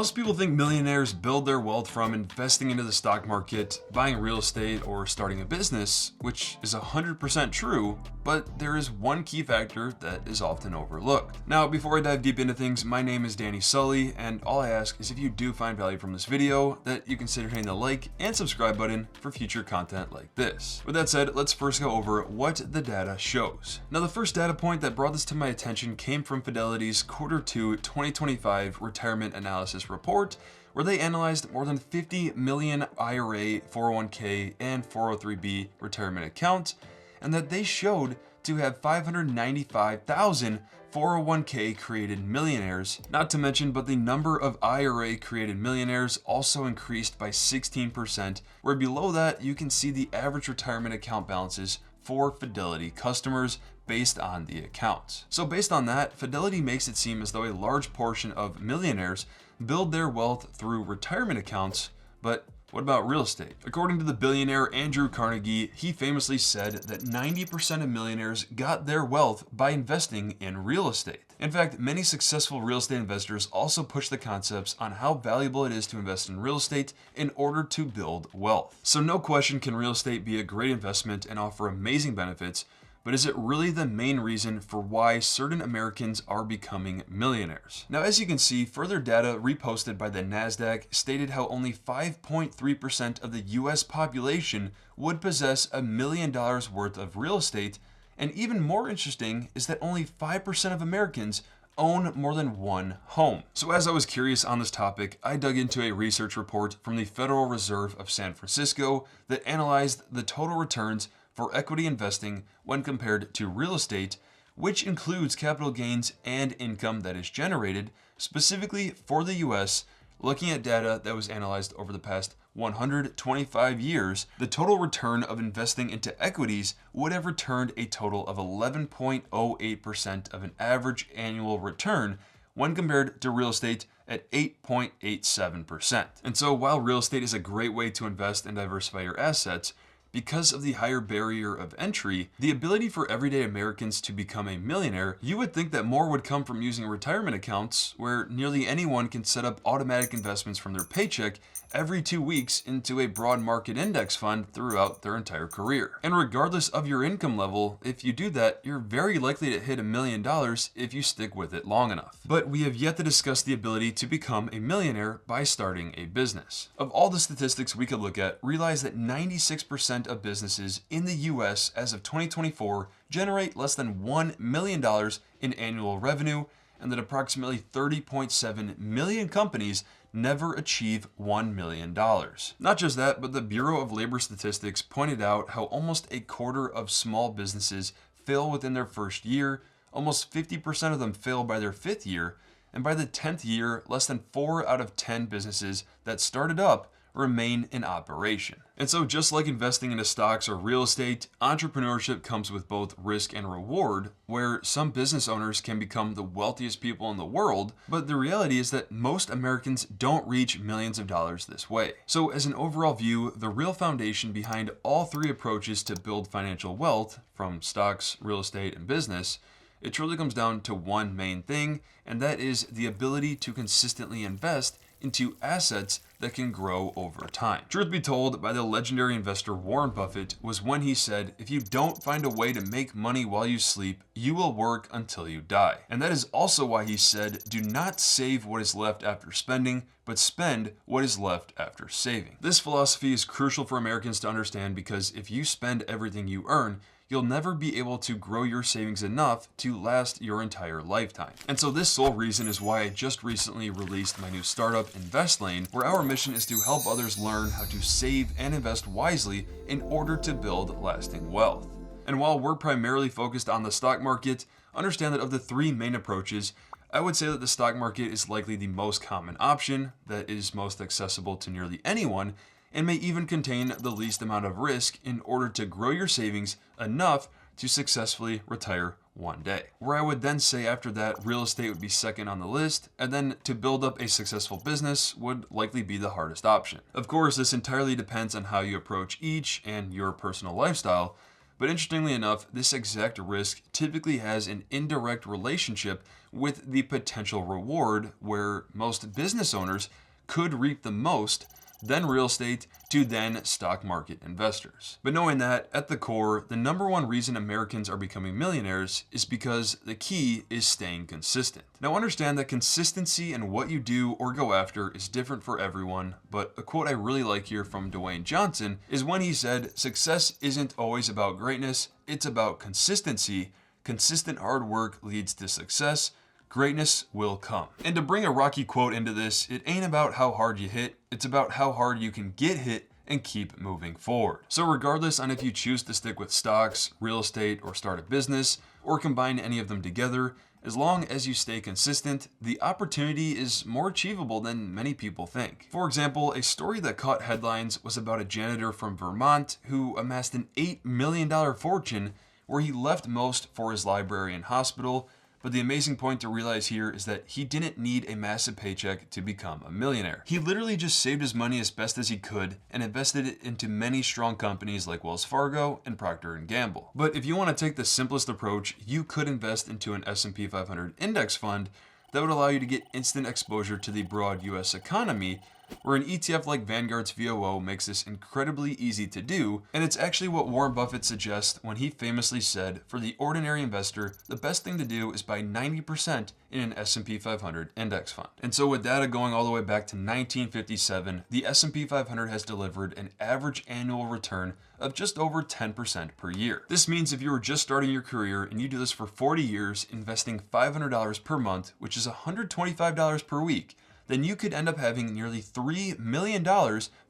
Most people think millionaires build their wealth from investing into the stock market, buying real estate, or starting a business, which is 100% true, but there is one key factor that is often overlooked. Now, before I dive deep into things, my name is Sully, and all I ask is if you do find value from this video, that you consider hitting the like and subscribe button for future content like this. With that said, let's first go over what the data shows. Now, the first data point that brought this to my attention came from Fidelity's Q2 2025 Retirement Analysis Report, where they analyzed more than 50 million IRA, 401k, and 403b retirement accounts, and that they showed to have 595,000 401k created millionaires. Not to mention, but the number of IRA created millionaires also increased by 16%, where below that you can see the average retirement account balances for Fidelity customers based on the accounts. So based on that, Fidelity makes it seem as though a large portion of millionaires build their wealth through retirement accounts, but what about real estate? According to the billionaire Andrew Carnegie, he famously said that 90% of millionaires got their wealth by investing in real estate. In fact, many successful real estate investors also push the concepts on how valuable it is to invest in real estate in order to build wealth. So no question can real estate be a great investment and offer amazing benefits, but is it really the main reason for why certain Americans are becoming millionaires? Now, as you can see, further data reposted by the NASDAQ stated how only 5.3% of the US population would possess $1 million worth of real estate, and even more interesting is that only 5% of Americans own more than one home. So as I was curious on this topic, I dug into a research report from the Federal Reserve of San Francisco that analyzed the total returns for equity investing when compared to real estate, which includes capital gains and income that is generated, specifically for the US. Looking at data that was analyzed over the past 125 years, the total return of investing into equities would have returned a total of 11.08% of an average annual return when compared to real estate at 8.87%. And so while real estate is a great way to invest and diversify your assets, because of the higher barrier of entry, the ability for everyday Americans to become a millionaire, you would think that more would come from using retirement accounts, where nearly anyone can set up automatic investments from their paycheck every 2 weeks into a broad market index fund throughout their entire career. And regardless of your income level, if you do that, you're very likely to hit $1 million if you stick with it long enough. But we have yet to discuss the ability to become a millionaire by starting a business. Of all the statistics we could look at, realize that 96% of businesses in the US as of 2024 generate less than $1 million in annual revenue, and that approximately 30.7 million companies never achieve $1 million. Not just that, but the Bureau of Labor Statistics pointed out how almost a quarter of small businesses fail within their first year, almost 50% of them fail by their 5th year, and by the 10th year, less than 4 out of 10 businesses that started up remain in operation. And so just like investing into stocks or real estate, entrepreneurship comes with both risk and reward, where some business owners can become the wealthiest people in the world, but the reality is that most Americans don't reach millions of dollars this way. So as an overall view, the real foundation behind all three approaches to build financial wealth, from stocks, real estate, and business, it truly comes down to one main thing, and that is the ability to consistently invest into assets that can grow over time. Truth be told, by the legendary investor Warren Buffett, was when he said, if you don't find a way to make money while you sleep, you will work until you die. And that is also why he said, do not save what is left after spending, but spend what is left after saving. This philosophy is crucial for Americans to understand, because if you spend everything you earn, you'll never be able to grow your savings enough to last your entire lifetime. And so this sole reason is why I just recently released my new startup, InvestLane, where our mission is to help others learn how to save and invest wisely in order to build lasting wealth. And while we're primarily focused on the stock market, understand that of the three main approaches, I would say that the stock market is likely the most common option, that is most accessible to nearly anyone, and may even contain the least amount of risk in order to grow your savings enough to successfully retire one day. Where I would then say after that, real estate would be second on the list, and then to build up a successful business would likely be the hardest option. Of course, this entirely depends on how you approach each and your personal lifestyle, But interestingly enough, this exact risk typically has an indirect relationship with the potential reward, where most business owners could reap the most, then real estate, to then stock market investors. But knowing that, at the core, the number one reason Americans are becoming millionaires is because the key is staying consistent. Now understand that consistency in what you do or go after is different for everyone, but a quote I really like here from Dwayne Johnson is when he said, "Success isn't always about greatness, it's about consistency. Consistent hard work leads to success. Greatness will come." And to bring a Rocky quote into this, it ain't about how hard you hit, it's about how hard you can get hit and keep moving forward. So regardless on if you choose to stick with stocks, real estate, or start a business, or combine any of them together, as long as you stay consistent, the opportunity is more achievable than many people think. For example, a story that caught headlines was about a janitor from Vermont who amassed an $8 million fortune where he left most for his library and hospital. But the amazing point to realize here is that he didn't need a massive paycheck to become a millionaire. He literally just saved his money as best as he could and invested it into many strong companies like Wells Fargo and Procter & Gamble. But if you want to take the simplest approach, you could invest into an S&P 500 index fund that would allow you to get instant exposure to the broad US economy, where an ETF like Vanguard's VOO makes this incredibly easy to do, and it's actually what Warren Buffett suggests when he famously said, for the ordinary investor, the best thing to do is buy 90% in an S&P 500 index fund. And so with data going all the way back to 1957, the S&P 500 has delivered an average annual return of just over 10% per year. This means if you were just starting your career and you do this for 40 years, investing $500 per month, which is $125 per week, then you could end up having nearly $3 million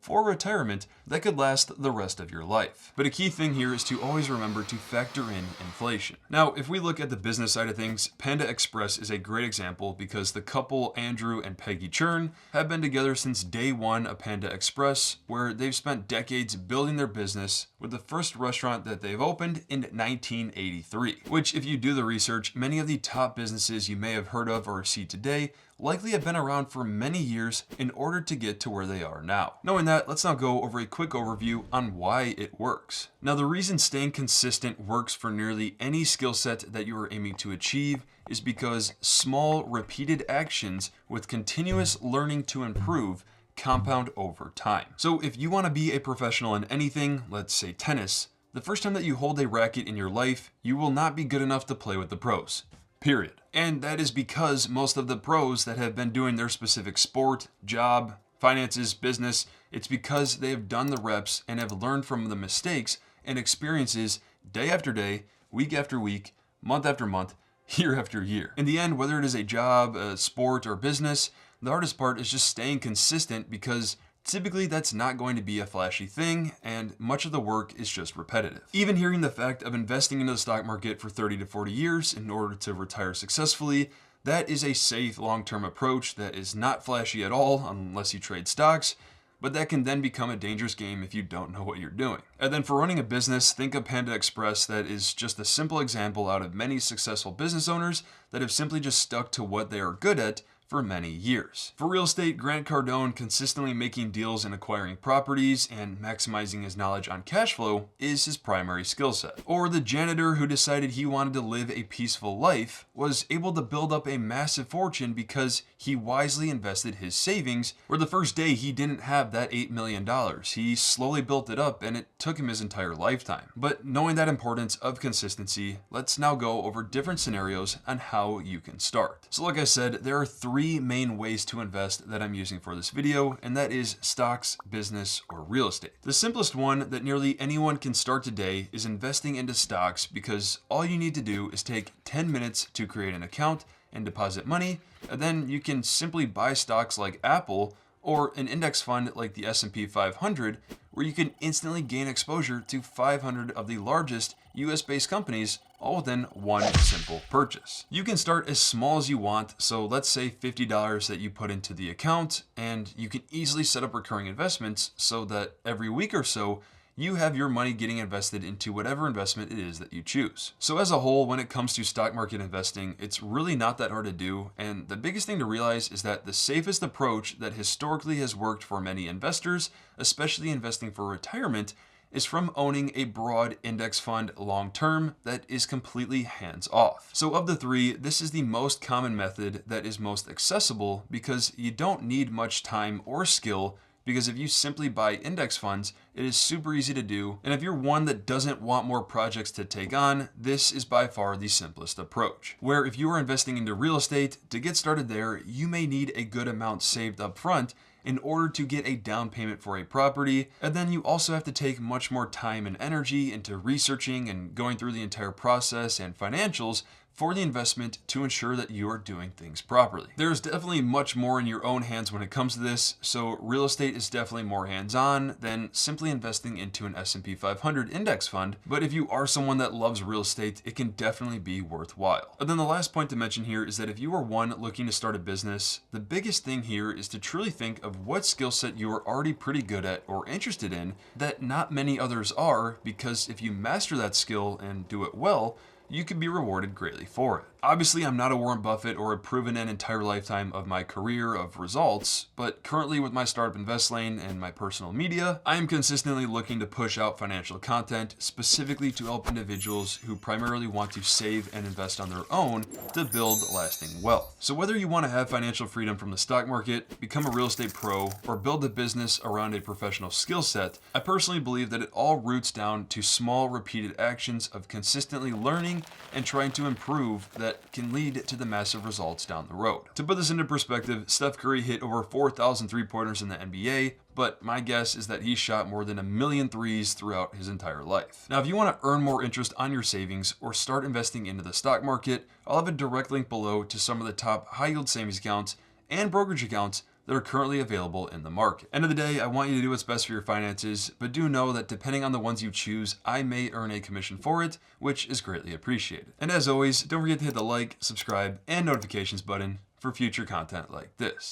for retirement that could last the rest of your life. But a key thing here is to always remember to factor in inflation. Now, if we look at the business side of things, Panda Express is a great example because the couple, Andrew and Peggy Churn, have been together since day one of Panda Express, where they've spent decades building their business, with the first restaurant that they've opened in 1983. Which, if you do the research, many of the top businesses you may have heard of or see today likely have been around for many years in order to get to where they are now. Knowing that, let's now go over a quick overview on why it works. Now, the reason staying consistent works for nearly any skill set that you are aiming to achieve is because small, repeated actions with continuous learning to improve compound over time. So if you want to be a professional in anything, let's say tennis, the first time that you hold a racket in your life, you will not be good enough to play with the pros. Period. And that is because most of the pros that have been doing their specific sport, job, finances, business, it's because they have done the reps and have learned from the mistakes and experiences day after day, week after week, month after month, year after year. In the end, whether it is a job, a sport, or business, the hardest part is just staying consistent because typically that's not going to be a flashy thing, and much of the work is just repetitive. Even hearing the fact of investing into the stock market for 30 to 40 years in order to retire successfully, that is a safe long-term approach that is not flashy at all unless you trade stocks, but that can then become a dangerous game if you don't know what you're doing. And then for running a business, think of Panda Express. That is just a simple example out of many successful business owners that have simply just stuck to what they are good at for many years. For real estate, Grant Cardone consistently making deals and acquiring properties and maximizing his knowledge on cash flow is his primary skill set. Or the janitor who decided he wanted to live a peaceful life was able to build up a massive fortune because he wisely invested his savings, where the first day he didn't have that $8 million. He slowly built it up and it took him his entire lifetime. But knowing that importance of consistency, let's now go over different scenarios on how you can start. So like I said, there are three main ways to invest that I'm using for this video, and that is stocks, business, or real estate. The simplest one that nearly anyone can start today is investing into stocks, because all you need to do is take 10 minutes to create an account and deposit money, and then you can simply buy stocks like Apple or an index fund like the S&P 500, where you can instantly gain exposure to 500 of the largest US-based companies all within one simple purchase. You can start as small as you want, so let's say $50 that you put into the account, and you can easily set up recurring investments so that every week or so, you have your money getting invested into whatever investment it is that you choose. So as a whole, when it comes to stock market investing, it's really not that hard to do, and the biggest thing to realize is that the safest approach that historically has worked for many investors, especially investing for retirement, is from owning a broad index fund long term that is completely hands off. So of the three, this is the most common method that is most accessible because you don't need much time or skill, because if you simply buy index funds, it is super easy to do. And if you're one that doesn't want more projects to take on, this is by far the simplest approach. Where if you are investing into real estate, to get started there, you may need a good amount saved up front in order to get a down payment for a property, and then you also have to take much more time and energy into researching and going through the entire process and financials for the investment to ensure that you are doing things properly. There's definitely much more in your own hands when it comes to this, so real estate is definitely more hands-on than simply investing into an S&P 500 index fund, but if you are someone that loves real estate, it can definitely be worthwhile. And then the last point to mention here is that if you are one looking to start a business, the biggest thing here is to truly think of what skill set you are already pretty good at or interested in that not many others are, because if you master that skill and do it well, you could be rewarded greatly for it. Obviously, I'm not a Warren Buffett or have proven an entire lifetime of my career of results, but currently with my startup InvestLane and my personal media, I am consistently looking to push out financial content specifically to help individuals who primarily want to save and invest on their own to build lasting wealth. So whether you want to have financial freedom from the stock market, become a real estate pro, or build a business around a professional skill set, I personally believe that it all roots down to small repeated actions of consistently learning and trying to improve that can lead to the massive results down the road. To put this into perspective, Steph Curry hit over 4,000 three-pointers in the NBA, but my guess is that he shot more than 1 million threes throughout his entire life. Now, if you want to earn more interest on your savings or start investing into the stock market, I'll have a direct link below to some of the top high-yield savings accounts and brokerage accounts that are currently available in the market. End of the day, I want you to do what's best for your finances, but do know that depending on the ones you choose, I may earn a commission for it, which is greatly appreciated. And as always, don't forget to hit the like, subscribe, and notifications button for future content like this.